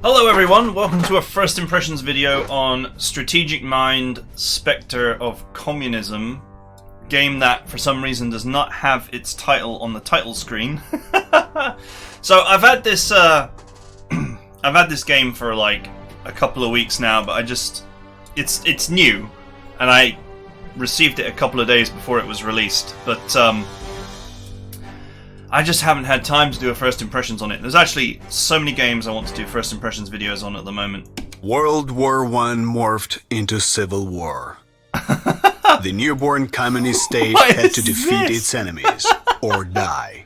Hello everyone, welcome to a first impressions video on Strategic Mind Spectre of Communism, game that for some reason does not have its title on the title screen. So I've had this game for like a couple of weeks now, but it's new, and I received it a couple of days before it was released, but I just haven't had time to do a first impressions on it. There's actually so many games I want to do first impressions videos on at the moment. World War I morphed into Civil War. The newborn communist state had to defeat its enemies or die.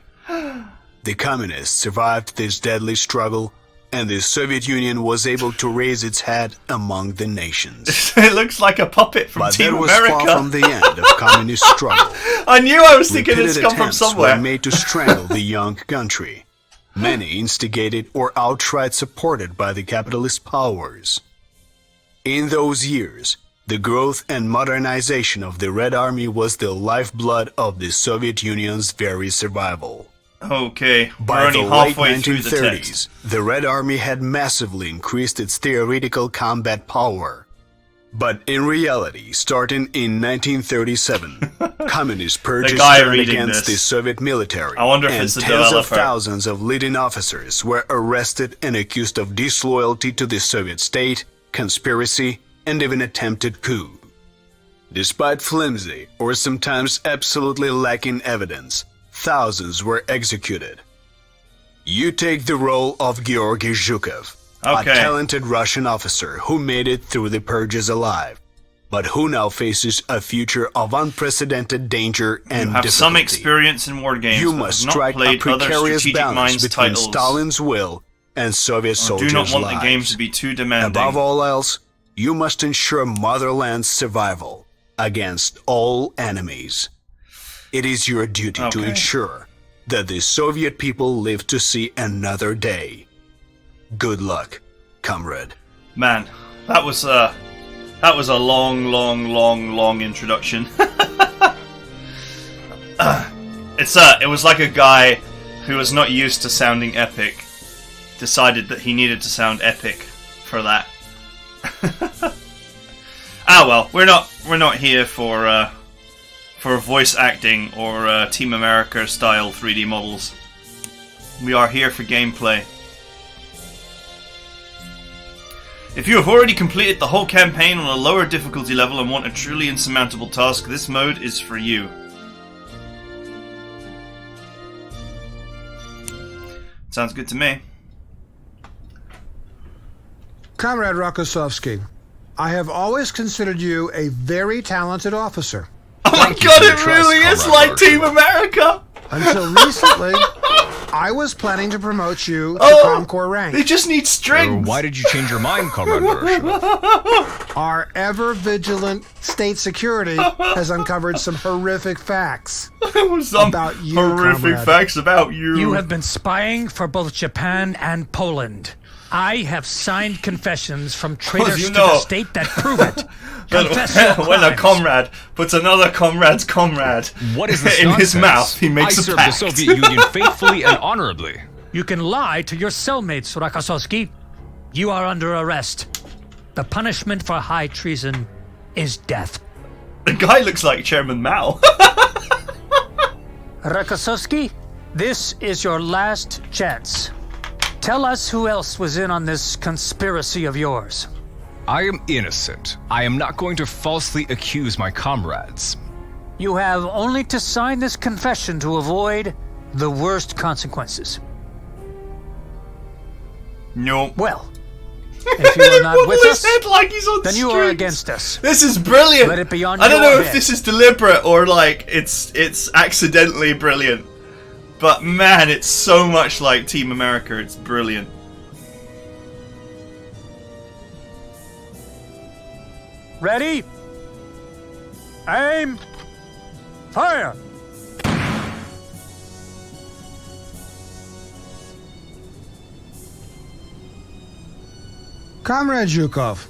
The communists survived this deadly struggle, and the Soviet Union was able to raise its head among the nations. It looks like a puppet from Team America. But that was far from the end of communist struggle. I knew I was thinking it's come from somewhere. Were made to strangle the young country. Many instigated or outright supported by the capitalist powers. In those years, the growth and modernization of the Red Army was the lifeblood of the Soviet Union's very survival. Okay, by we're only the halfway late through the 1930s, text. the Red Army had massively increased its theoretical combat power. But in reality, starting in 1937, communists purged against the Soviet military, I wonder if and it's the tens developer. of thousands of leading officers were arrested and accused of disloyalty to the Soviet state, conspiracy, and even attempted coup. Despite flimsy, or sometimes absolutely lacking evidence, thousands were executed. You take the role of Georgy Zhukov, a talented Russian officer who made it through the purges alive, but who now faces a future of unprecedented danger and difficulty. Some experience in war games. You must strike a precarious balance between titles. Stalin's will and Soviet soldiers' lives. Do not want the game to be too demanding. Above all else, you must ensure motherland's survival against all enemies. It is your duty to ensure that the Soviet people live to see another day. Good luck, comrade. Man, that was a long introduction. It was like a guy who was not used to sounding epic decided that he needed to sound epic for that. Well, we're not here for voice acting or Team America style 3D models. We are here for gameplay. If you have already completed the whole campaign on a lower difficulty level and want a truly insurmountable task, this mode is for you. Sounds good to me. Comrade Rokossovsky, I have always considered you a very talented officer. Oh my god, it really is like Team America! Until recently, I was planning to promote you to ComCorps rank. They just need strings! Why did you change your mind, Comrade Vershov? Our ever-vigilant state security has uncovered some horrific facts about you, horrific facts about you. You have been spying for both Japan and Poland. I have signed confessions from traitors to the state that prove it. Confess your crimes. When a comrade puts another comrade's comrade what is this in nonsense? his mouth, he makes a pact. I served the Soviet Union faithfully and honorably. You can lie to your cellmates, Rokossovsky. You are under arrest. The punishment for high treason is death. The guy looks like Chairman Mao. Rokossovsky, this is your last chance. Tell us who else was in on this conspiracy of yours. I am innocent. I am not going to falsely accuse my comrades. You have only to sign this confession to avoid the worst consequences. No. Well, if you are not with us, like he's on then you are against us. This is brilliant. Let it be on I don't your know if head. this is deliberate or like it's accidentally brilliant. But man, it's so much like Team America, it's brilliant. Ready? Aim! Fire! Comrade Zhukov,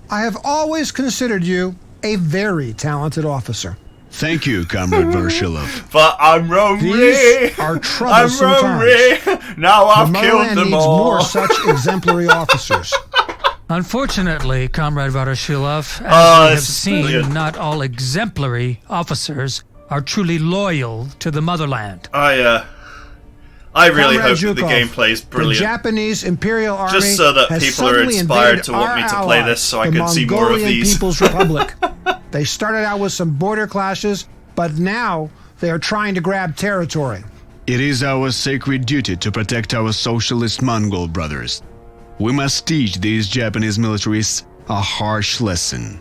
I have always considered you a very talented officer. Thank you, Comrade Vorshilov. But I'm Rory. These are troublesome times. Now I've The killed motherland them needs all. more such exemplary officers. Unfortunately, Comrade Voroshilov, as we have this is seen, brilliant. not all exemplary officers are truly loyal to the motherland. I really Comrade hope that the Zhukov, gameplay is The brilliant. Japanese Imperial Army Just so that has people are suddenly inspired invaded to want me our to play ally, this so I the can see more of Mongolian these. People's Republic. They started out with some border clashes, but now they are trying to grab territory. It is our sacred duty to protect our socialist Mongol brothers. We must teach these Japanese militarists a harsh lesson.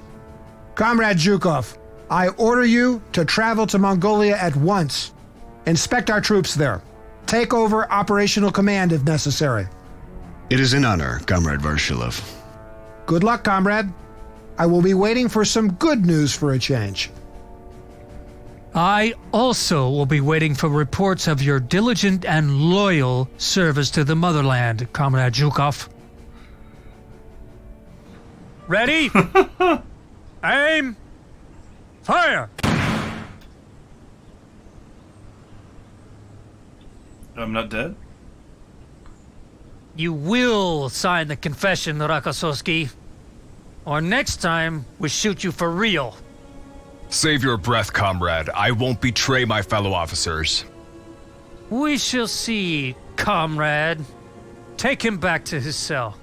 Comrade Zhukov, I order you to travel to Mongolia at once. Inspect our troops there. Take over operational command if necessary. It is an honor, Comrade Vorshilov. Good luck, comrade. I will be waiting for some good news for a change. I also will be waiting for reports of your diligent and loyal service to the motherland, Comrade Zhukov. Ready? Aim! Fire! I'm not dead? You will sign the confession, Rakosowski. Or next time, we shoot you for real. Save your breath, comrade. I won't betray my fellow officers. We shall see, comrade. Take him back to his cell.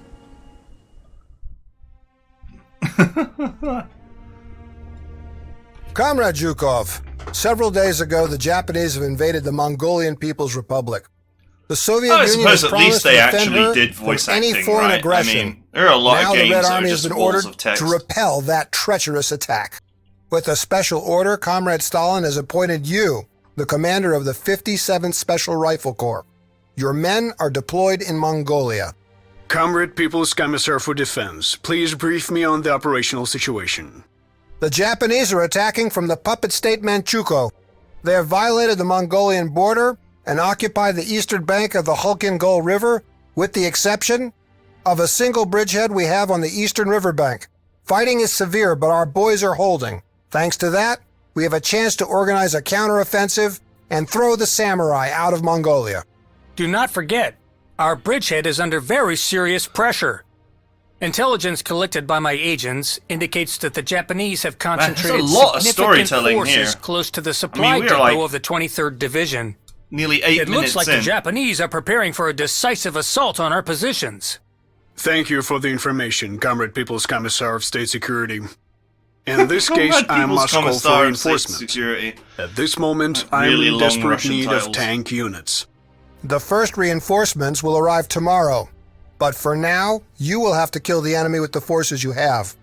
Comrade Zhukov, several days ago the Japanese have invaded the Mongolian People's Republic. The Soviet I Union has suppose at least promised to they defend actually her did voice from any acting, foreign right? aggression. I mean, there are a lot now of games the Red that are Army has just been walls ordered of text. to repel that treacherous attack. With a special order, Comrade Stalin has appointed you the commander of the 57th Special Rifle Corps. Your men are deployed in Mongolia. Comrade People's Commissar for Defense, please brief me on the operational situation. The Japanese are attacking from the puppet state Manchukuo. They have violated the Mongolian border and occupied the eastern bank of the Hulkin-Gol River, with the exception of a single bridgehead we have on the eastern riverbank. Fighting is severe, but our boys are holding. Thanks to that, we have a chance to organize a counteroffensive and throw the samurai out of Mongolia. Do not forget, our bridgehead is under very serious pressure. Intelligence collected by my agents indicates that the Japanese have concentrated there's a lot of significant storytelling forces here. close to the supply we're depot like of the 23rd Division. Nearly 8 It minutes looks like in. the Japanese are preparing for a decisive assault on our positions. Thank you for the information, Comrade People's Commissar of State Security. In this case, Comrade I People's must call Commissar for of State reinforcement. Security. At this moment, I Really am in long desperate Russian need titles. of tank units. The first reinforcements will arrive tomorrow, but for now, you will have to kill the enemy with the forces you have.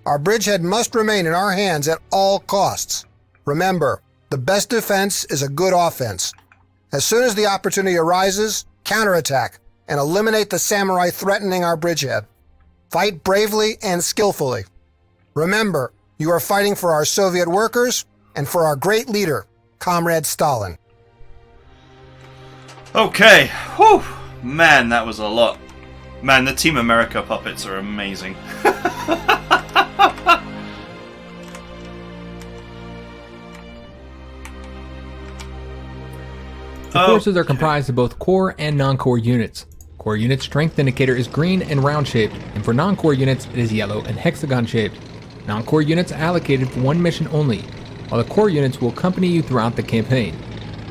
Our bridgehead must remain in our hands at all costs. Remember, the best defense is a good offense. As soon as the opportunity arises, counterattack and eliminate the samurai threatening our bridgehead. Fight bravely and skillfully. Remember, you are fighting for our Soviet workers and for our great leader, Comrade Stalin. Okay. Whew. Man, that was a lot. Man, the Team America puppets are amazing. The forces are comprised of both core and non-core units. Core unit strength indicator is green and round shaped, and for non-core units it is yellow and hexagon shaped. Non-core units are allocated for one mission only, while the core units will accompany you throughout the campaign.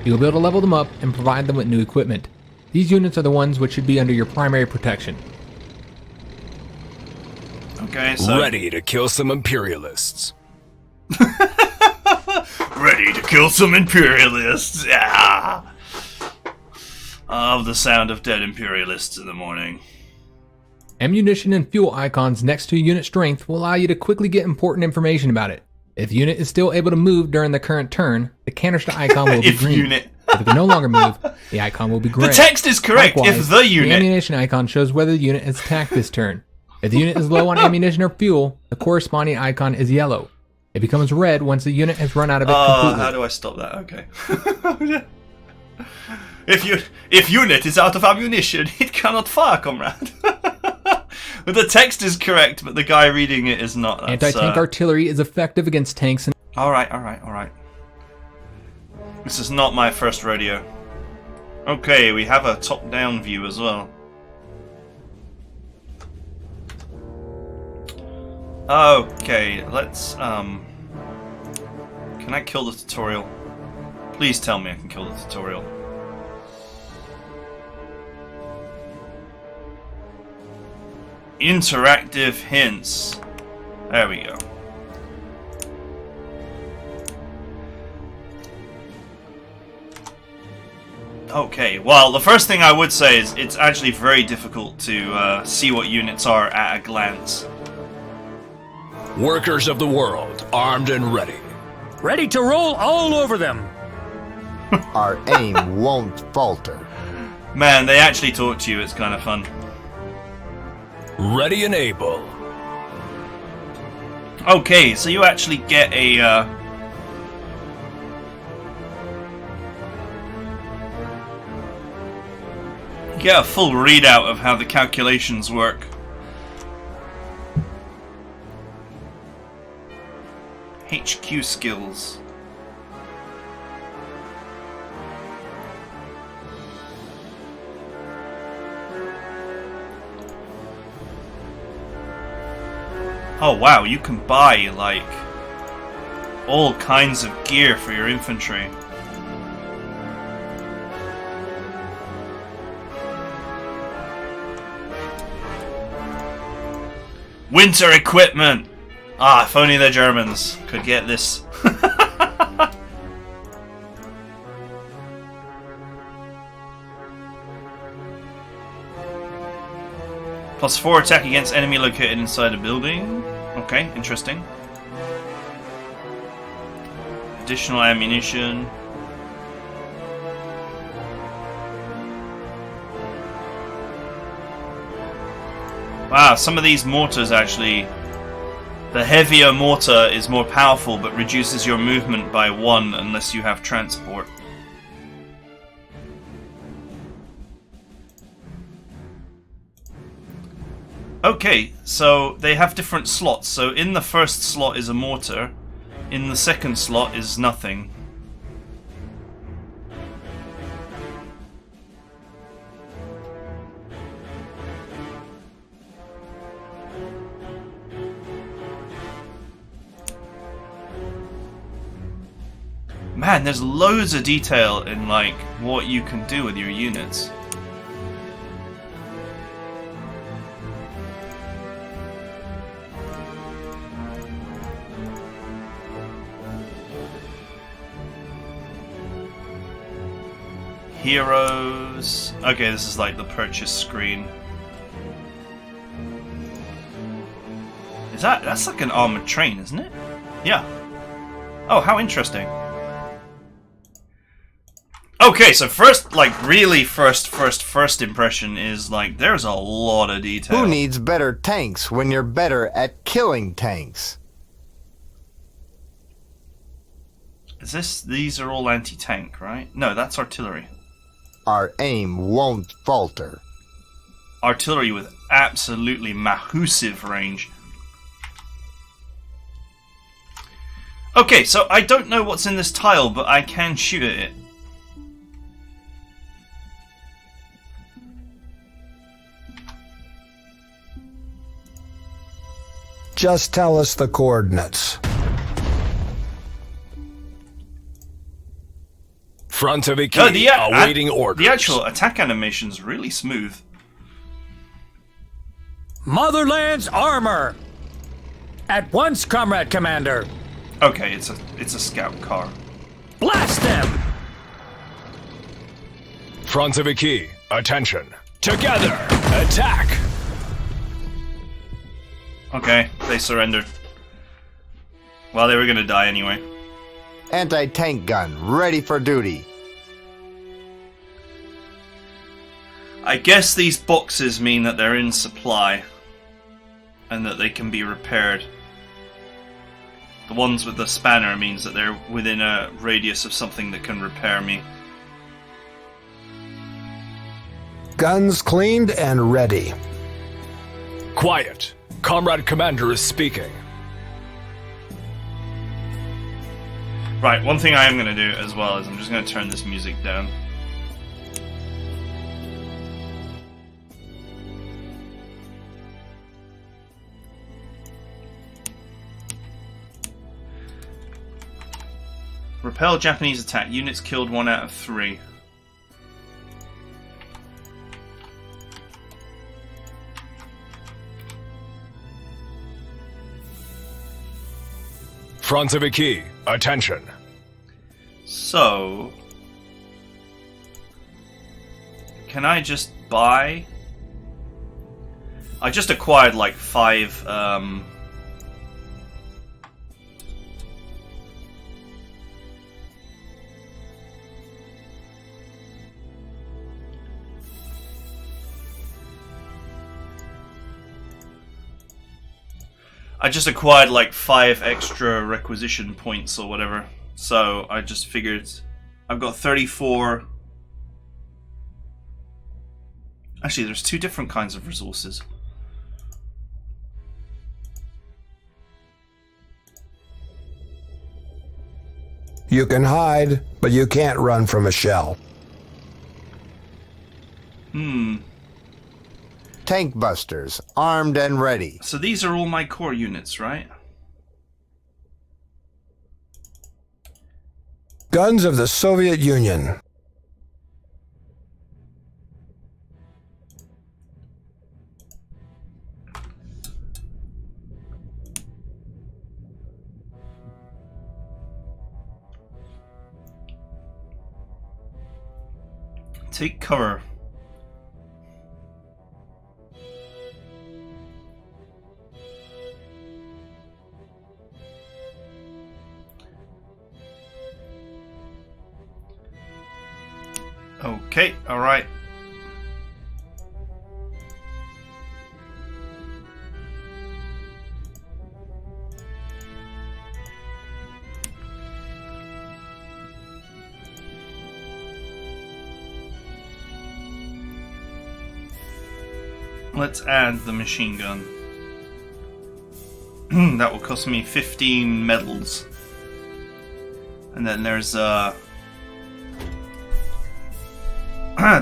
You will be able to level them up and provide them with new equipment. These units are the ones which should be under your primary protection. Okay, so... Ready to kill some imperialists. Ready to kill some imperialists. Yeah. I love the sound of dead imperialists in the morning. Ammunition and fuel icons next to unit strength will allow you to quickly get important information about it. If the unit is still able to move during the current turn, the canister icon will be If green. unit. If it can no longer move, the icon will be gray. The text is correct. Likewise, If the unit. ammunition icon shows whether the unit is attacked this turn. If the unit is low on ammunition or fuel, the corresponding icon is yellow. It becomes red once the unit has run out of it completely. How do I stop that? Okay. If unit is out of ammunition, it cannot fire, comrade. But the text is correct, but the guy reading it is not. That's, Anti-tank artillery is effective against tanks and... Alright. This is not my first rodeo. Okay, we have a top-down view as well. Okay, let's, Can I kill the tutorial? Please tell me I can kill the tutorial. Interactive hints. There we go. Okay, well, the first thing I would say is it's actually very difficult to see what units are at a glance. Workers of the world, armed and ready. Ready to roll all over them. Our aim won't falter. Man, they actually talk to you, it's kind of fun. Ready and able. Okay, so you actually get a, you get a full readout of how the calculations work. HQ skills. Oh wow, you can buy, like, all kinds of gear for your infantry. Winter equipment! Ah, if only the Germans could get this. +4 attack against enemy located inside a building. Okay, interesting. Additional ammunition. Wow, some of these mortars actually... The heavier mortar is more powerful but reduces your movement by 1 unless you have transport. Okay, so they have different slots. So in the first slot is a mortar, in the second slot is nothing. Man, there's loads of detail in, like, what you can do with your units. Heroes. Okay, this is like the purchase screen. That's like an armored train, isn't it? Yeah. Oh, how interesting. Okay, so first, like, really first impression is, like, there's a lot of detail. Who needs better tanks when you're better at killing tanks? Is this... These are all anti-tank, right? No, that's artillery. Our aim won't falter. Artillery with absolutely massive range. Okay, so I don't know what's in this tile, but I can shoot at it. Just tell us the coordinates. Front of a key, awaiting orders. The actual attack animation's really smooth. Motherland's armor! At once, Comrade Commander! Okay, it's a scout car. Blast them! Front of a key, attention. Together, attack! Okay, they surrendered. Well, they were gonna die anyway. Anti-tank gun, ready for duty. I guess these boxes mean that they're in supply. And that they can be repaired. The ones with the spanner means that they're within a radius of something that can repair me. Guns cleaned and ready. Quiet. Comrade Commander is speaking. Right, one thing I am going to do as well is I'm just going to turn this music down. Repel Japanese attack. Units killed 1 out of 3. Franzaviki, attention. So, can I just buy? I just acquired like 5 I just acquired like 5 extra requisition points or whatever. So I just figured I've got 34. Actually, there's 2 different kinds of resources. You can hide, but you can't run from a shell. Tank busters, armed and ready. So these are all my core units, right? Guns of the Soviet Union. Take cover. Okay, alright. Let's add the machine gun. That will cost me 15 medals. And then there's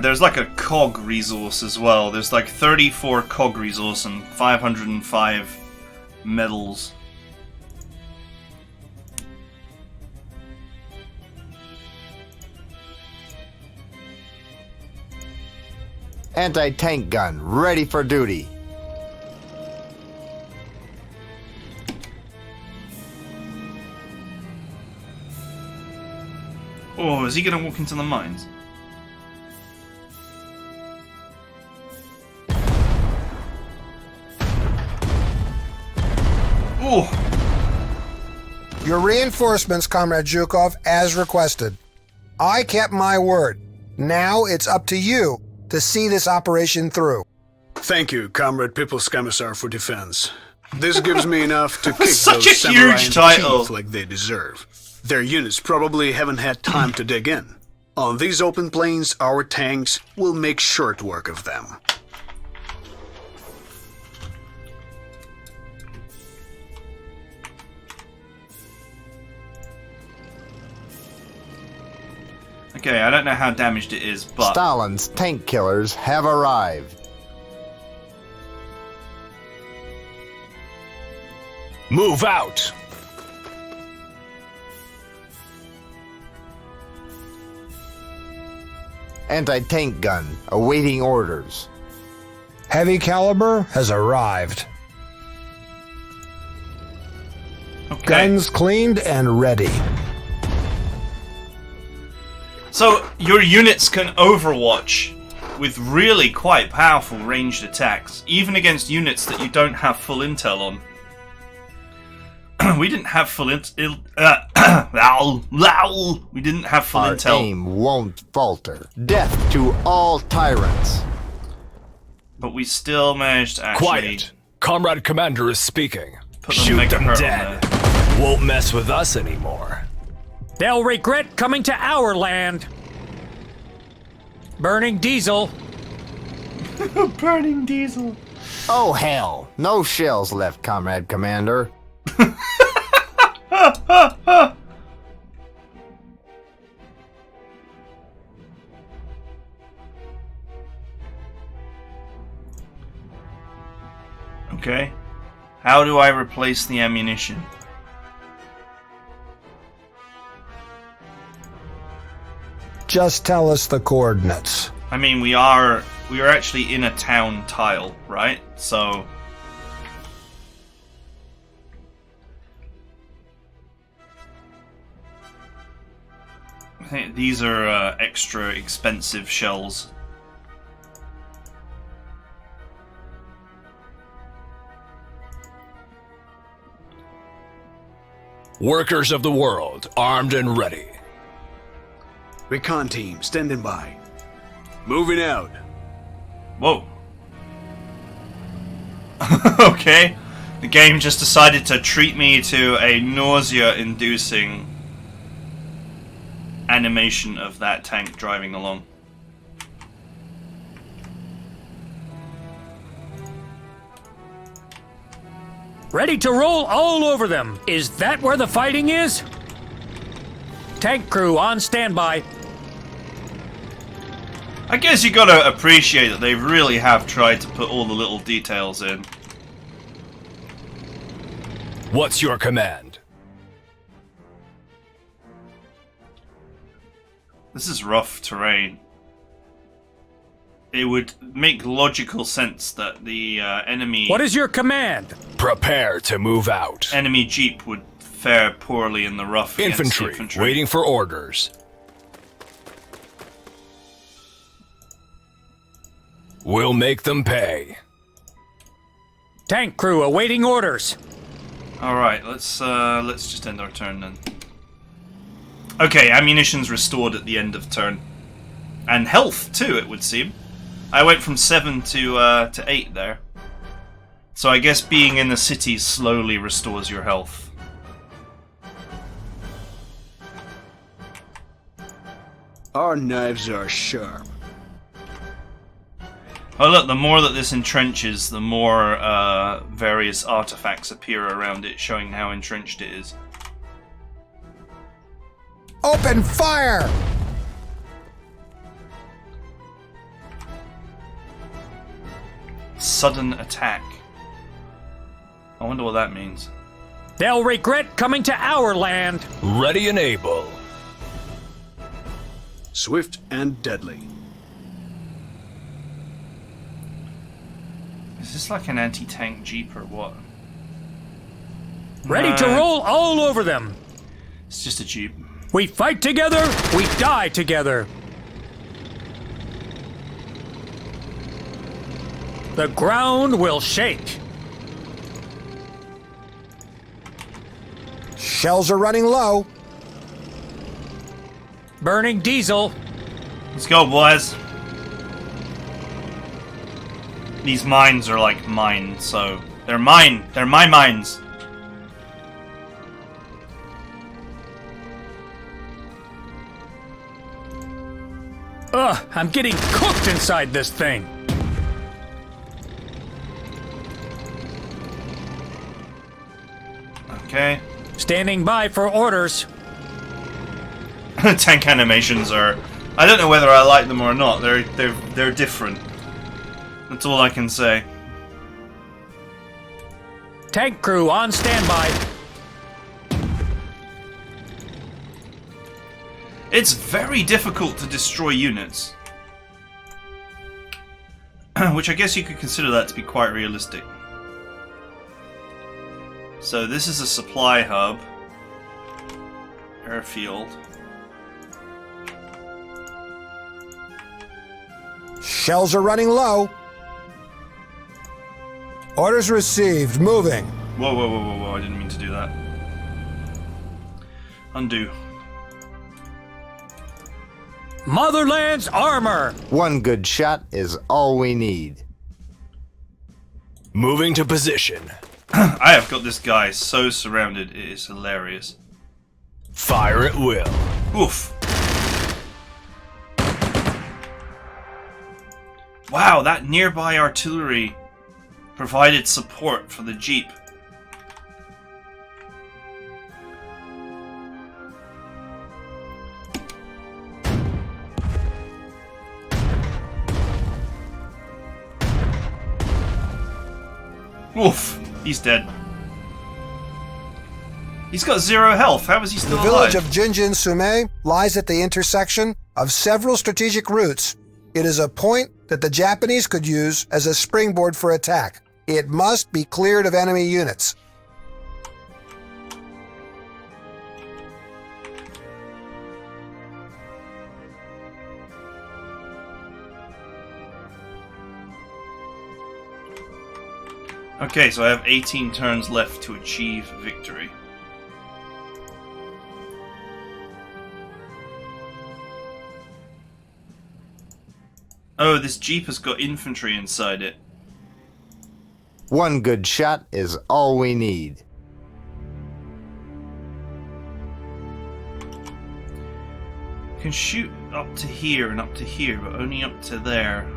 there's like a cog resource as well. There's like 34 cog resource and 505 medals. Anti-tank gun, ready for duty. Oh, is he gonna walk into the mines? Oh! Your reinforcements, Comrade Zhukov, as requested. I kept my word. Now it's up to you to see this operation through. Thank you, Comrade People's Commissar for Defense. This gives me enough to kick Such those a huge samurai in the title. teeth like they deserve. Their units probably haven't had time to dig in. On these open plains, our tanks will make short work of them. Okay, I don't know how damaged it is, but... Stalin's tank killers have arrived. Move out! Anti-tank gun, awaiting orders. Heavy caliber has arrived. Okay. Guns cleaned and ready. So, your units can overwatch with really quite powerful ranged attacks, even against units that you don't have full intel on. We didn't have full intel. We didn't have full Our intel. aim won't falter. Death to all tyrants. But we still managed to actually... Quiet. Comrade Commander is speaking. Put the Shoot mega them hurt on dead. there. Won't mess with us anymore. They'll regret coming to our land. Burning diesel. Burning diesel. Oh hell, no shells left, Comrade Commander. Okay. How do I replace the ammunition? Just tell us the coordinates. I mean, we are actually in a town tile, right? So I think these are extra expensive shells. Workers of the world, armed and ready. Recon team, standing by. Moving out. Whoa. Okay. The game just decided to treat me to a nausea-inducing animation of that tank driving along. Ready to roll all over them. Is that where the fighting is? Tank crew on standby. I guess you gotta appreciate that they really have tried to put all the little details in. What's your command? This is rough terrain. It would make logical sense that the enemy... What is your command? Prepare to move out. Enemy jeep would fare poorly in the rough against Infantry, waiting for orders. We'll make them pay. Tank crew awaiting orders. Alright, let's just end our turn then. Okay, ammunition's restored at the end of turn. And health too, it would seem. I went from 7 to 8 there. So I guess being in the city slowly restores your health. Our knives are sharp. Oh look, the more that this entrenches, the more various artifacts appear around it, showing how entrenched it is. Open fire! Sudden attack. I wonder what that means. They'll regret coming to our land. Ready and able. Swift and deadly. Is this like an anti-tank jeep or what? Ready to roll all over them. It's just a jeep. We fight together, we die together. The ground will shake. Shells are running low. Burning diesel. Let's go, boys. These mines are like mine, so they're mine. They're my mines. Ugh, I'm getting cooked inside this thing. Okay. Standing by for orders. Tank animations are... I don't know whether I like them or not. They're different. That's all I can say. Tank crew on standby. It's very difficult to destroy units. Which I guess you could consider that to be quite realistic. So this is a supply hub. Airfield. Shells are running low. Orders received. Moving. Whoa, whoa, whoa, whoa, whoa. I didn't mean to do that. Undo. Motherland's armor. One good shot is all we need. Moving to position. I have got this guy so surrounded, it is hilarious. Fire at will. Oof. Wow, that nearby artillery provided support for the jeep. Oof, he's dead. He's got 0 health. How is he still The alive? village of Jinjin Sume lies at the intersection of several strategic routes. It is a point that the Japanese could use as a springboard for attack. It must be cleared of enemy units. Okay, so I have 18 turns left to achieve victory. Oh, this jeep has got infantry inside it. One good shot is all we need. You can shoot up to here and up to here, but only up to there.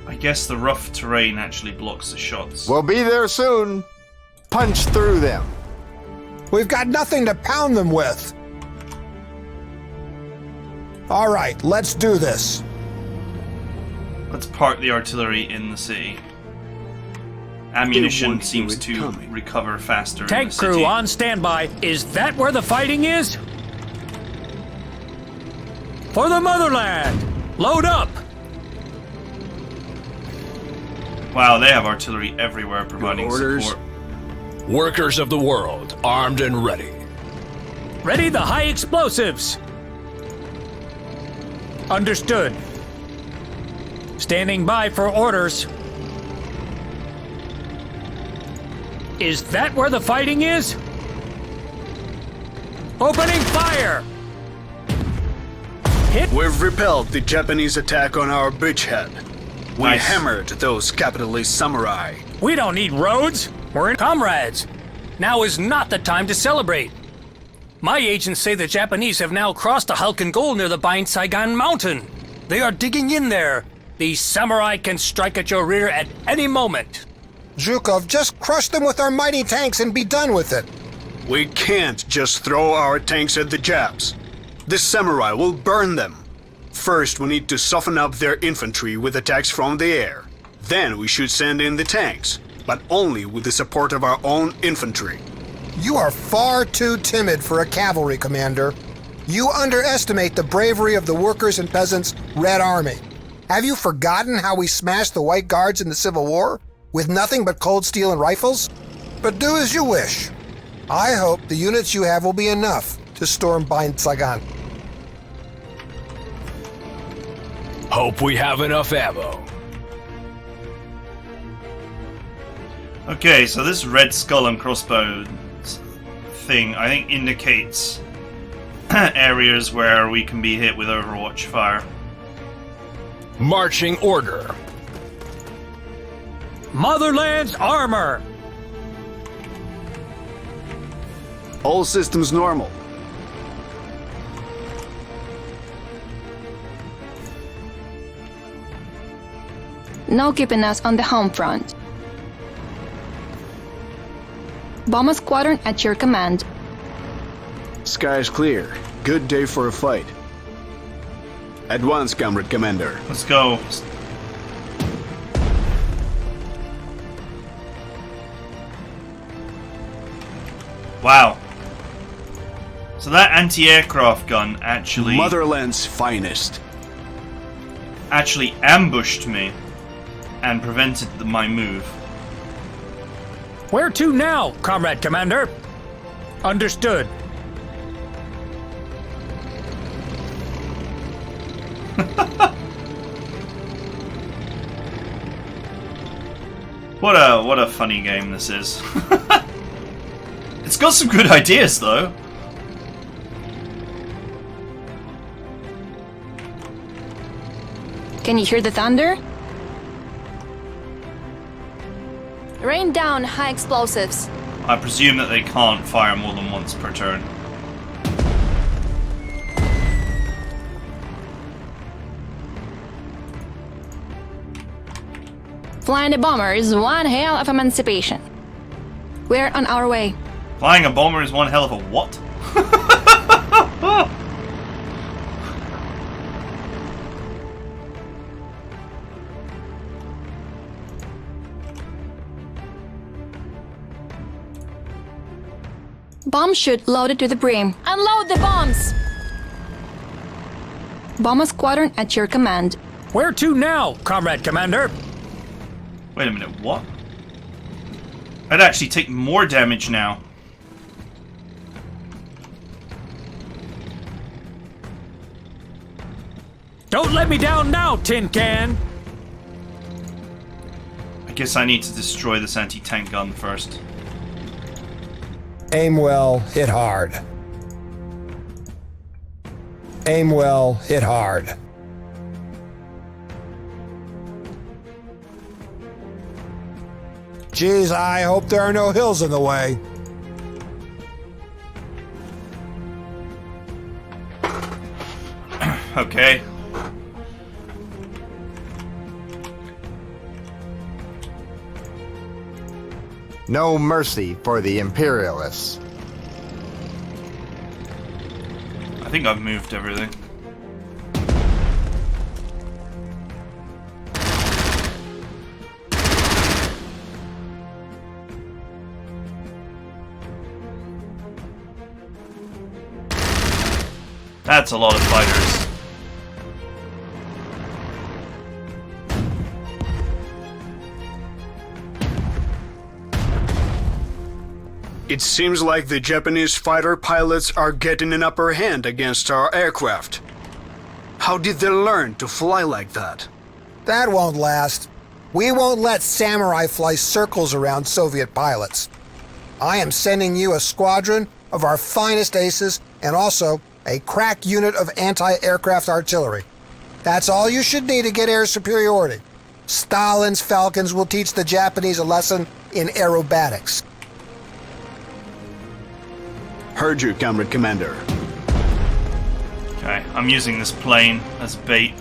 I guess the rough terrain actually blocks the shots. We'll be there soon. Punch through them. We've got nothing to pound them with. All right, let's do this. Let's park the artillery in the city. Ammunition seems to recover faster in the Tank city. crew on standby. Is that where the fighting is? For the motherland! Load up! Wow, they have artillery everywhere providing support. Workers of the world, armed and ready. Ready the high explosives! Understood. Standing by for orders. Is that where the fighting is? Opening fire! Hit! We've repelled the Japanese attack on our bridgehead. We Nice. hammered those capitalist samurai. We don't need roads. We're in comrades. Now is not the time to celebrate. My agents say the Japanese have now crossed the Halkin Goal near the Bain-Saigon mountain. They are digging in there. The samurai can strike at your rear at any moment. Zhukov, just crush them with our mighty tanks and be done with it. We can't just throw our tanks at the Japs. The samurai will burn them. First, we need to soften up their infantry with attacks from the air. Then we should send in the tanks, but only with the support of our own infantry. You are far too timid for a cavalry commander. You underestimate the bravery of the workers and peasants' Red Army. Have you forgotten how we smashed the White Guards in the Civil War with nothing but cold steel and rifles? But do as you wish. I hope the units you have will be enough to storm Bain-Saigon. Hope we have enough ammo. Okay, so this red skull and crossbows thing, I think, indicates areas where we can be hit with Overwatch fire. Marching order. Motherland's armor! All systems normal. No keeping us on the home front. Bomber squadron at your command. Sky's clear. Good day for a fight. At once, comrade commander. Let's go. Wow. So that anti-aircraft gun actually Motherland's finest. ambushed me and prevented my move. Where to now, Comrade Commander? Understood. What a funny game this is. It's got some good ideas though. Can you hear the thunder? Rain down high explosives. I presume that they can't fire more than once per turn. Flying a bomber is one hell of emancipation. We're on our way. Flying a bomber is one hell of a what? Bomb chute loaded to the brim. Unload the bombs! Bomber squadron at your command. Where to now, Comrade Commander? Wait a minute, what? I'd actually take more damage now. Don't let me down now, Tin Can! I guess I need to destroy this anti-tank gun first. Aim well, hit hard. Aim well, hit hard. Geez, I hope there are no hills in the way. Okay. No mercy for the Imperialists. I think I've moved everything. That's a lot of fighters. It seems like the Japanese fighter pilots are getting an upper hand against our aircraft. How did they learn to fly like that? That won't last. We won't let samurai fly circles around Soviet pilots. I am sending you a squadron of our finest aces and also a crack unit of anti-aircraft artillery. That's all you should need to get air superiority. Stalin's Falcons will teach the Japanese a lesson in aerobatics. Heard you, Comrade Commander. Okay, I'm using this plane as bait.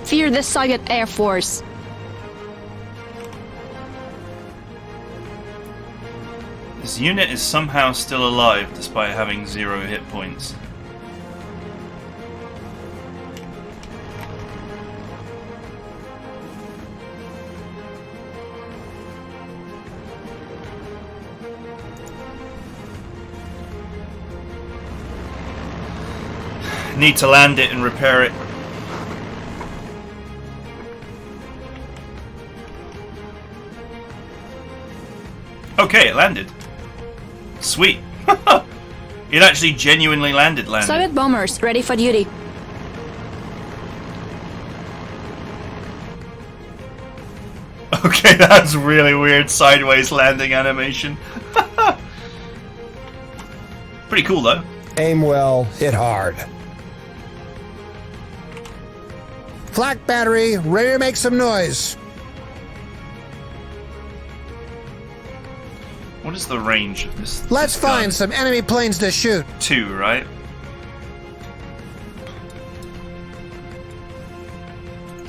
Fear the Soviet Air Force. This unit is somehow still alive despite having 0 hit points. Need to land it and repair it. Okay, it landed. Sweet. It actually genuinely landed. Soviet bombers ready for duty. Okay, that's really weird sideways landing animation. Pretty cool though. Aim well, hit hard. Flak battery, ready to make some noise. What is the range of this? Let's this gun? find some enemy planes to shoot. 2, right?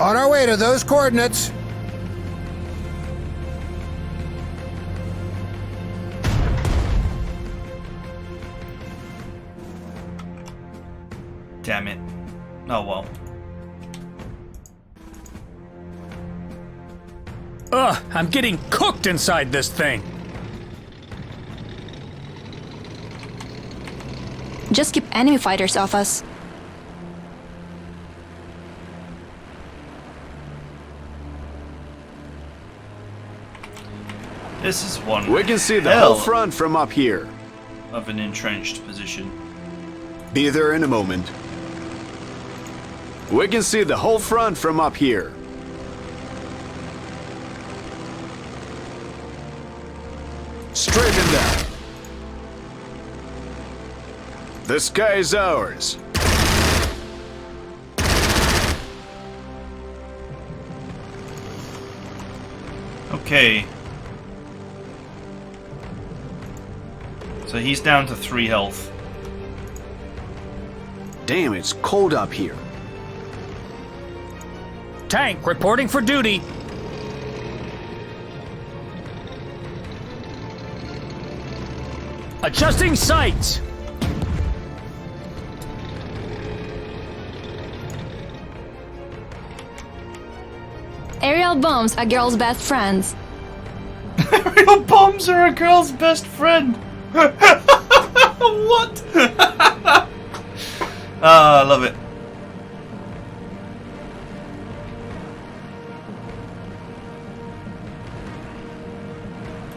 On our way to those coordinates. Damn it. Oh well. Ugh, I'm getting cooked inside this thing. Just keep enemy fighters off us. This is one. We can see the hell whole front from up here. of an entrenched position. Be there in a moment. We can see the whole front from up here. Straighten down. The sky is ours. Okay. So he's down to 3 health. Damn, it's cold up here. Tank reporting for duty. Adjusting sights. Aerial bombs are girls' best friends. Aerial bombs are a girl's best friend. What? Ah, I love it.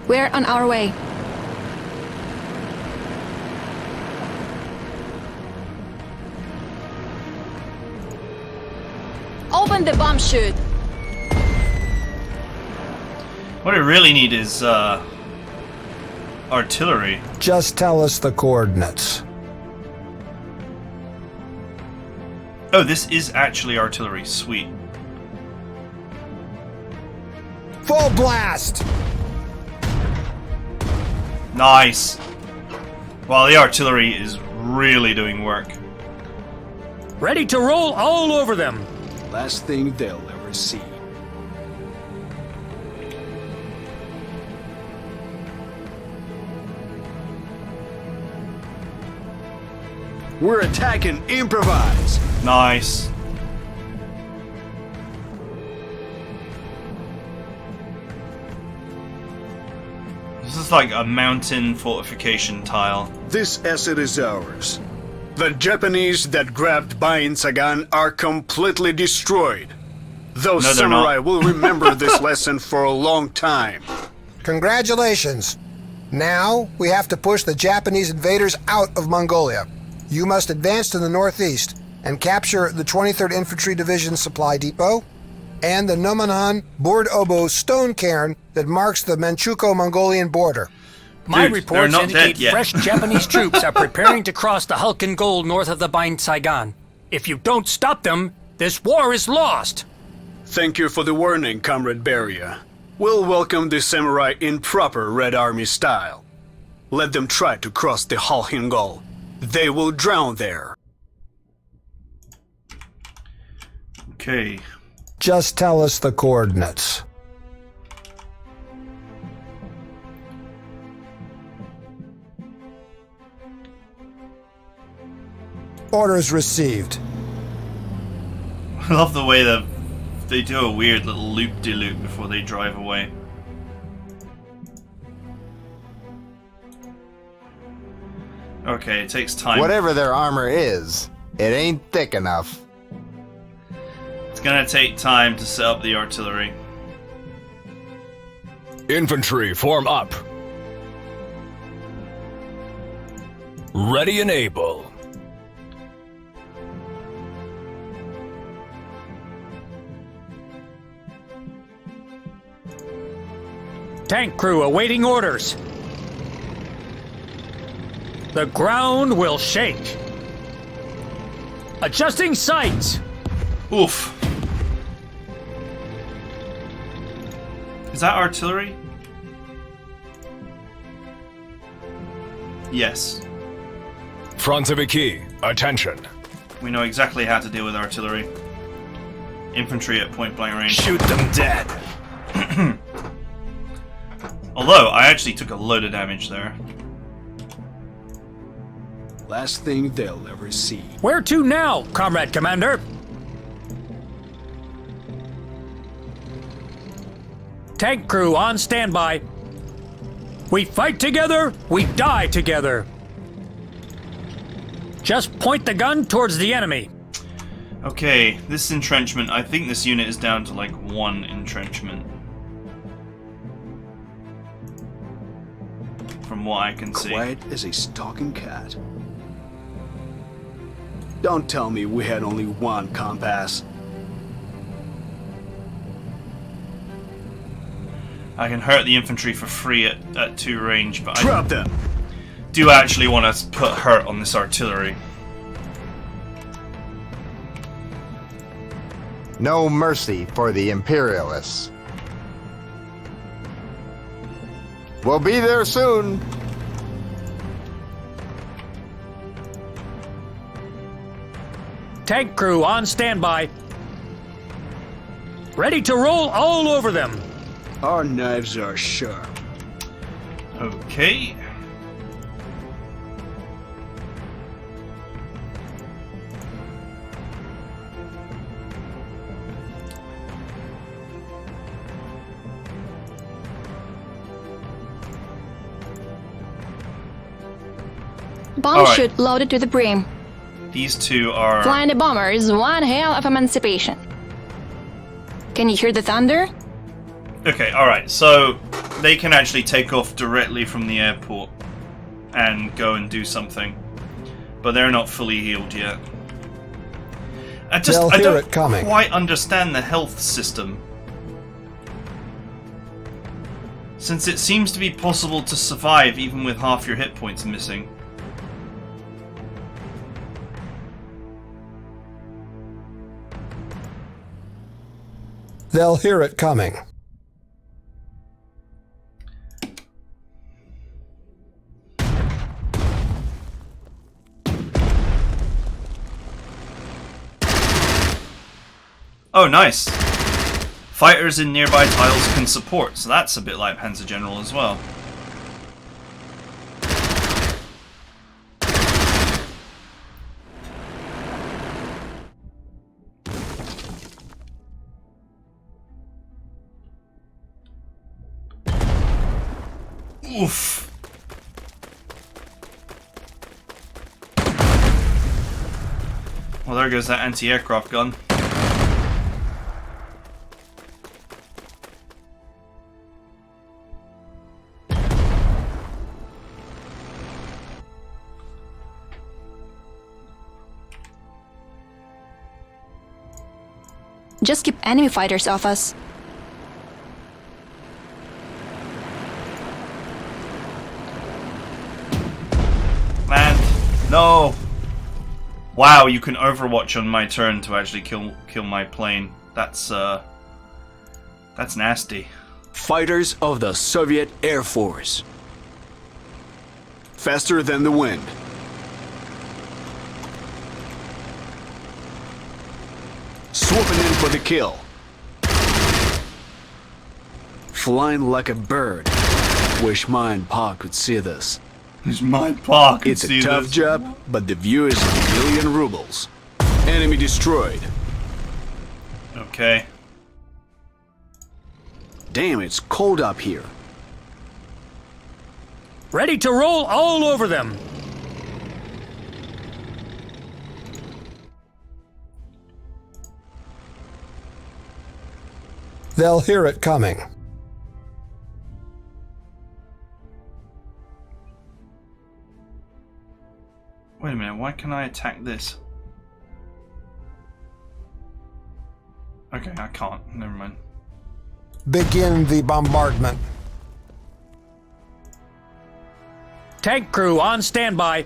We're on our way. Open the bomb chute. What I really need is artillery. Just tell us the coordinates. Oh, this is actually artillery. Sweet. Full blast! Nice. Well, the artillery is really doing work. Ready to roll all over them. Last thing they'll ever see. We're attacking. Improvise. Nice. This is like a mountain fortification tile. This asset is ours. The Japanese that grabbed Bain Sagan are completely destroyed. Those No, they're samurai not. will remember this lesson for a long time. Congratulations. Now we have to push the Japanese invaders out of Mongolia. You must advance to the northeast and capture the 23rd Infantry Division supply depot and the Nomonhan Board Obo stone cairn that marks the Manchukuo-Mongolian border. My Dude, they're reports not indicate dead yet. fresh Japanese troops are preparing to cross the Halkin Gol north of the Bain Saigon. If you don't stop them, this war is lost. Thank you for the warning, Comrade Beria. We'll welcome the samurai in proper Red Army style. Let them try to cross the Halkin-Gol. They will drown there. Okay. Just tell us the coordinates. Orders received. I love the way that they do a weird little loop-de-loop before they drive away. Okay, it takes time. Whatever their armor is, it ain't thick enough. It's gonna take time to set up the artillery. Infantry, form up. Ready and able. Tank crew awaiting orders. The ground will shake. Adjusting sights. Oof. Is that artillery? Yes. Franzaviki, attention. We know exactly how to deal with artillery. Infantry at point blank range. Shoot them dead. Although, I actually took a load of damage there. Last thing they'll ever see. Where to now, Comrade Commander? Tank crew on standby. We fight together, we die together. Just point the gun towards the enemy. Okay, this entrenchment, I think this unit is down to like 1 entrenchment. From what I can see. Quiet as a stalking cat. Don't tell me we had only one compass. I can hurt the infantry for free at 2 range, but Drop I them! do actually want to put hurt on this artillery. No mercy for the Imperialists. We'll be there soon. Tank crew on standby. Ready to roll all over them. Our knives are sharp. Okay. Bomb All right. chute loaded to the brim. These two are... Flying the bomber is one hell of emancipation. Can you hear the thunder? Okay, alright, so they can actually take off directly from the airport and go and do something. But they're not fully healed yet. I don't quite understand the health system. Since it seems to be possible to survive even with half your hit points missing. They'll hear it coming. Oh, nice. Fighters in nearby tiles can support, so that's a bit like Panzer General as well. Oof. Well, there goes that anti-aircraft gun. Just keep enemy fighters off us. Land. No. Wow, you can overwatch on my turn to actually kill my plane. That's nasty. Fighters of the Soviet Air Force. Faster than the wind. Swooping in for the kill. Flying like a bird. Wish my and Pa could see this. Wish my Pa could It's see a tough this. job, but the view is a million rubles. Enemy destroyed. Okay. Damn, it's cold up here. Ready to roll all over them. They'll hear it coming. Wait a minute, why can I attack this? Okay, I can't. Never mind. Begin the bombardment. Tank crew on standby.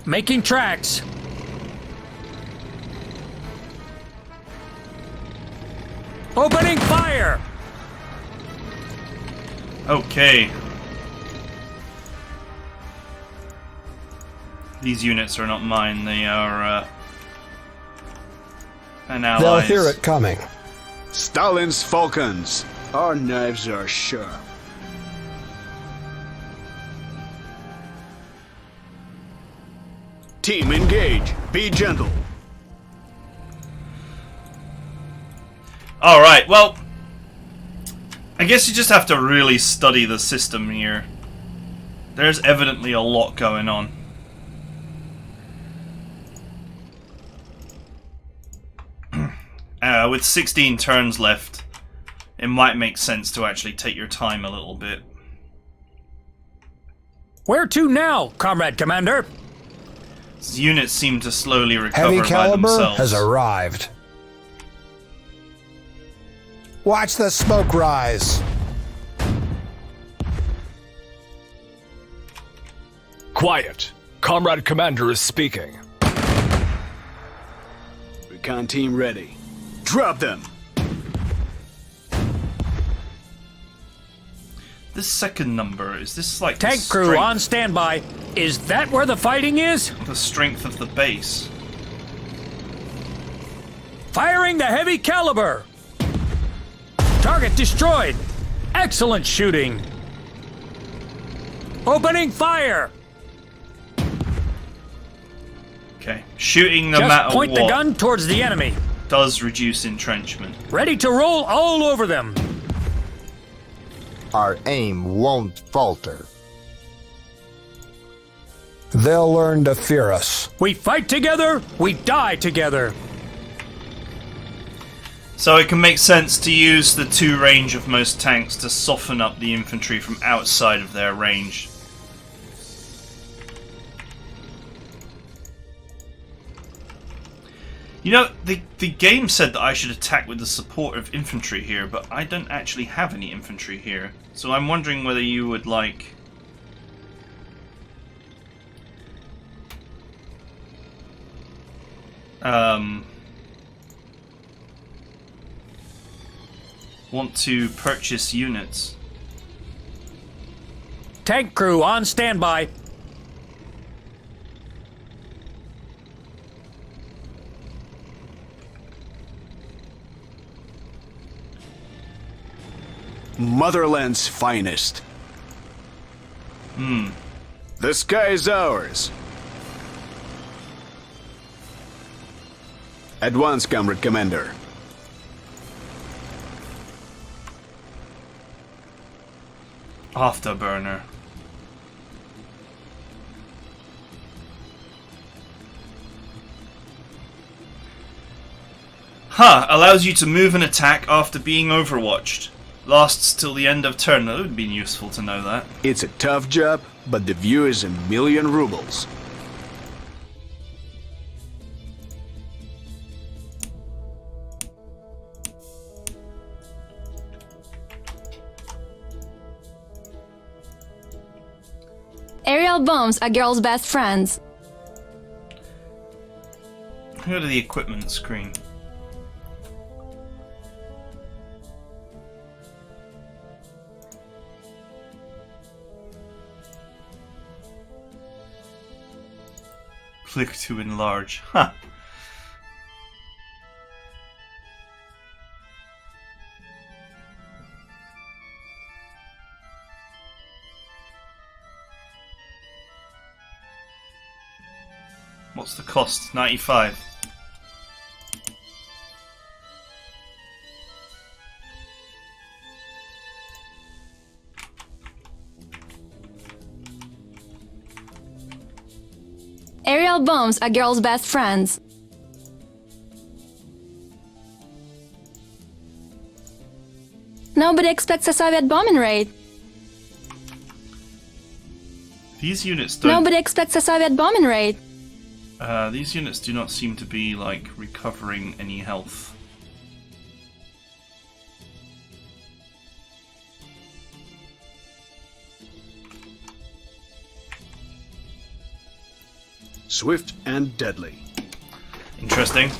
Making tracks. Opening fire! Okay. These units are not mine, they are an ally. They'll hear it coming. Stalin's Falcons. Our knives are sharp. Team engage. Be gentle. Alright, well, I guess you just have to really study the system here. There's evidently a lot going on. With 16 turns left, it might make sense to actually take your time a little bit. Where to now, Comrade Commander? These units seem to slowly recover Heavy by caliber themselves. has arrived. Watch the smoke rise. Quiet. Comrade Commander is speaking. Recon team ready. Drop them. This second number, is this like Tank the crew strength, on standby. Is that where the fighting is? the strength of the base? Firing the heavy caliber. Target destroyed. Excellent shooting. Opening fire. Okay. Shooting no Just matter point what the gun towards the enemy. does reduce entrenchment. Ready to roll all over them. our aim won't falter. They'll learn to fear us. We fight together, we die together. So it can make sense to use the 2 range of most tanks to soften up the infantry from outside of their range. You know, the game said that I should attack with the support of infantry here, but I don't actually have any infantry here. So I'm wondering whether you would like... want to purchase units. Tank crew on standby. Motherland's finest. The sky is ours. At once, Comrade Commander. Afterburner. Allows you to move and attack after being overwatched. Lasts till the end of turn. That would have been useful to know that. It's a tough job, but the view is 1,000,000 rubles. Aerial bombs are girls' best friends. Go to the equipment screen. Click to enlarge. Huh. What's the cost? 95. Aerial bombs are girls' best friends. Nobody expects a Soviet bombing raid. These units don't... Nobody expects a Soviet bombing raid. These units do not seem to be, like, recovering any health. Swift and deadly. Interesting.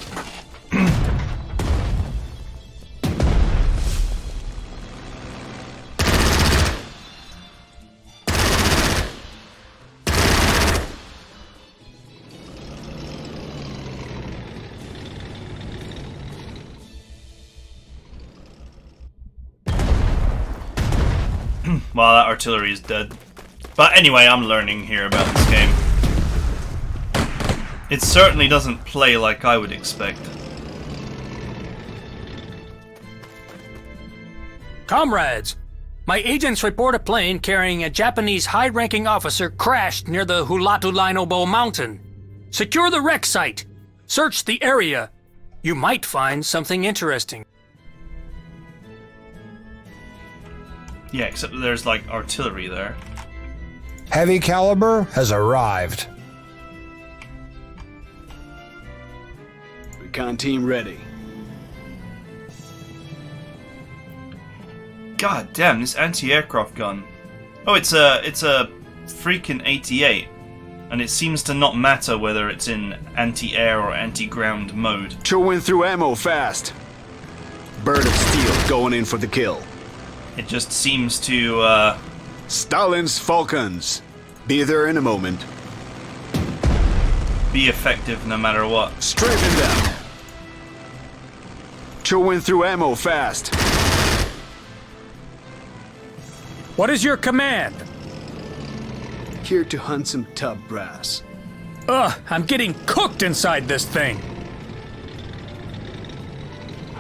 Well, that artillery is dead. But anyway, I'm learning here about this game. It certainly doesn't play like I would expect. Comrades, my agents report a plane carrying a Japanese high-ranking officer crashed near the Hulatulainobo mountain. Secure the wreck site. Search the area. You might find something interesting. Yeah, except that there's, like, artillery there. Heavy caliber has arrived. Recon team ready. God damn, this anti-aircraft gun. Oh, it's a freaking 88. And it seems to not matter whether it's in anti-air or anti-ground mode. Chewing through ammo fast. Bird of Steel going in for the kill. It just seems to, Stalin's Falcons. Be there in a moment. be effective no matter what. Straighten them. Chewing through ammo fast. What is your command? Here to hunt some tub brass. Ugh, I'm getting cooked inside this thing.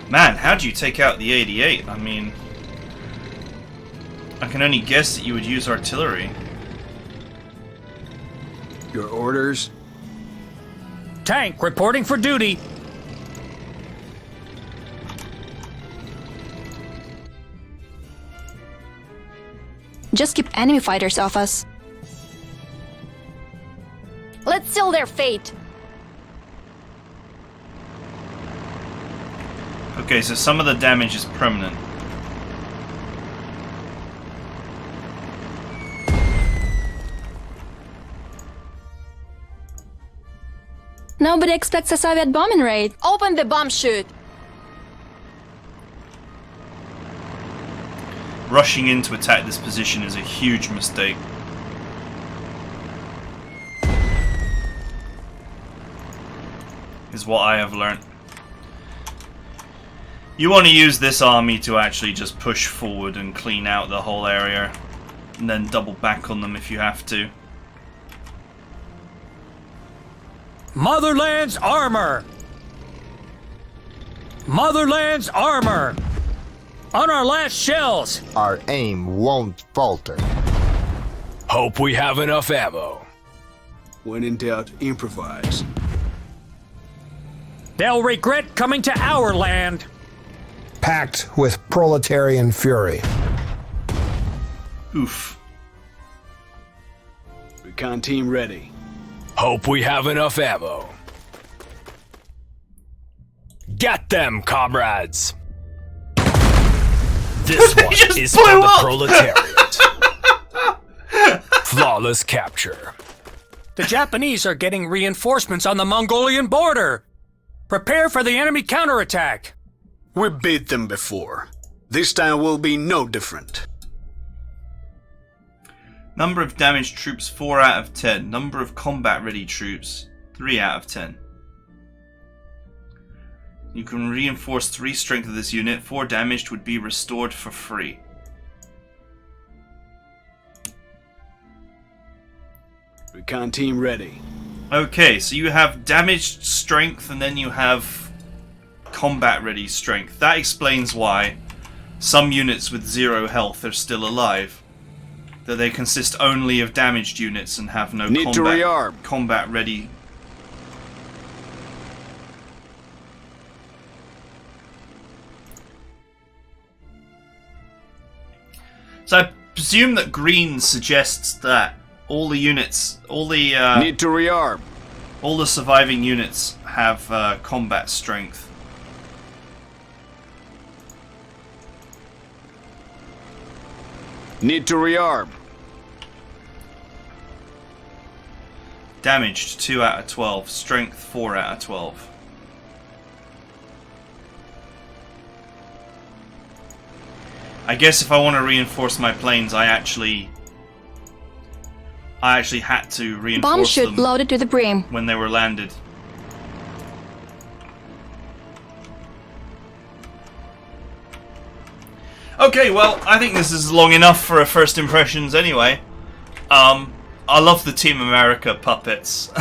Man, how'd you take out the 88? I mean... I can only guess that you would use artillery. Your orders? Tank reporting for duty. Just keep enemy fighters off us. Let's seal their fate. Okay, so some of the damage is permanent. Nobody expects a Soviet bombing raid. Open the bomb chute. Rushing in to attack this position is a huge mistake. Is what I have learnt. You want to use this army to actually just push forward and clean out the whole area, and then double back on them if you have to. Motherland's armor! Motherland's armor! On our last shells! Our aim won't falter. Hope we have enough ammo. When in doubt, improvise. They'll regret coming to our land! Packed with proletarian fury. Oof. Recon team ready. Hope we have enough ammo. Get them, comrades! This one is for the proletariat. Flawless capture. The Japanese are getting reinforcements on the Mongolian border! Prepare for the enemy counterattack! We beat them before. This time will be no different. Number of damaged troops 4 out of 10. Number of combat ready troops 3 out of 10. You can reinforce 3 strength of this unit. 4 damaged would be restored for free. Recon team ready. Okay, so you have damaged strength and then you have combat ready strength. That explains why some units with 0 health are still alive. That they consist only of damaged units and have no Need to rearm. combat ready. So I presume that green suggests that all the units, Need to rearm. all the surviving units have combat strength. Need to rearm. Damaged 2 out of 12, strength 4 out of 12. I guess if I want to reinforce my planes, I actually had to Bomb reinforce chute them loaded to the brim. when they were landed. Okay, well, I think this is long enough for a first impressions anyway. I love the Team America puppets.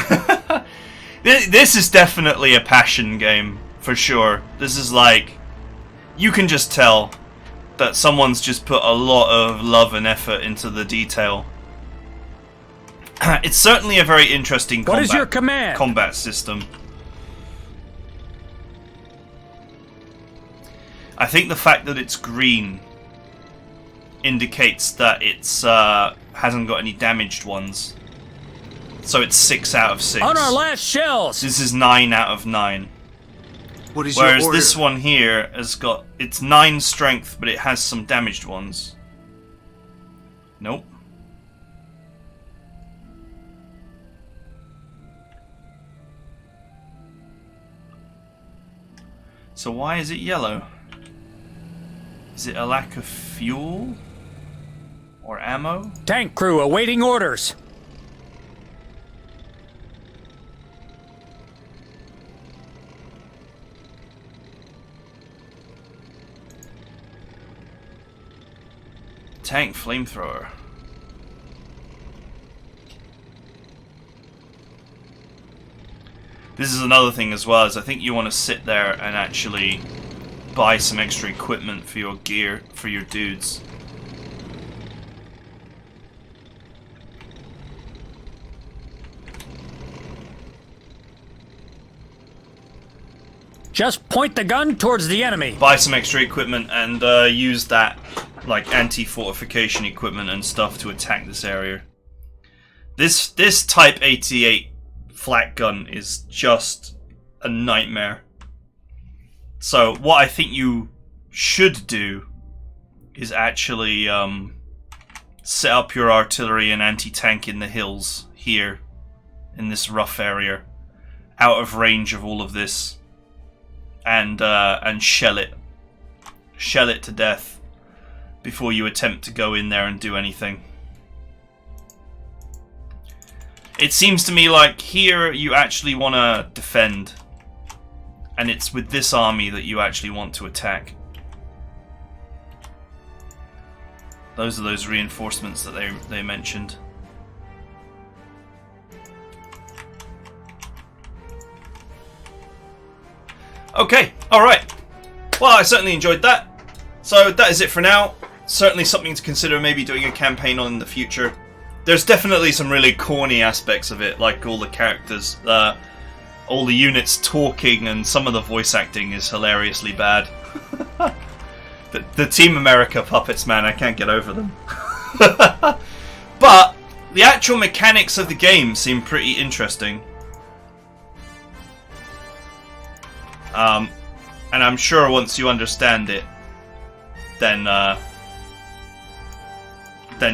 This is definitely a passion game, for sure. This is like, you can just tell that someone's just put a lot of love and effort into the detail. It's certainly a very interesting What is your command? combat system. I think the fact that it's green indicates that it's hasn't got any damaged ones. So it's 6 out of 6. On our last shells! This is 9 out of 9. What is Whereas your order? this one here has got, it's 9 strength, but it has some damaged ones. Nope. So why is it yellow? Is it a lack of fuel? Or ammo? Tank crew awaiting orders. Tank flamethrower. This is another thing as well, is I think you want to sit there and actually buy some extra equipment for your gear, for your dudes. Just point the gun towards the enemy. Buy some extra equipment and use that, like, anti-fortification equipment and stuff to attack this area. This Type 88 flak gun is just a nightmare. So what I think you should do is actually set up your artillery and anti-tank in the hills here, in this rough area, out of range of all of this, and shell it to death before you attempt to go in there and do anything. It seems to me like here you actually want to defend, and it's with this army that you actually want to attack. Those are those reinforcements that they mentioned. Okay, alright. Well, I certainly enjoyed that. So that is it for now. Certainly something to consider maybe doing a campaign on in the future. There's definitely some really corny aspects of it, like all the characters, all the units talking, and some of the voice acting is hilariously bad. The Team America puppets, man, I can't get over them. But the actual mechanics of the game seem pretty interesting. And I'm sure once you understand it, then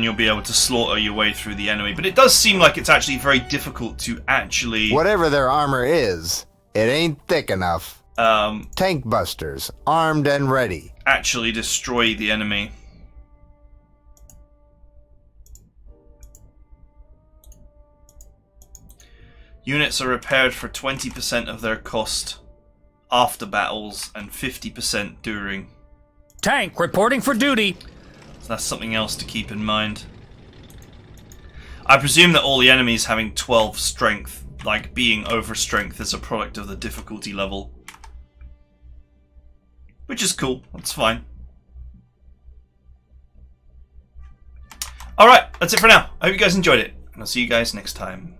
you'll be able to slaughter your way through the enemy. But it does seem like it's actually very difficult to actually... Whatever their armor is, it ain't thick enough. Tank busters, armed and ready. Actually destroy the enemy. Units are repaired for 20% of their cost after battles and 50% during. Tank reporting for duty. So that's something else to keep in mind. I presume that all the enemies having 12 strength, like being over strength, is a product of the difficulty level. Which is cool, that's fine. Alright, that's it for now. I hope you guys enjoyed it, and I'll see you guys next time.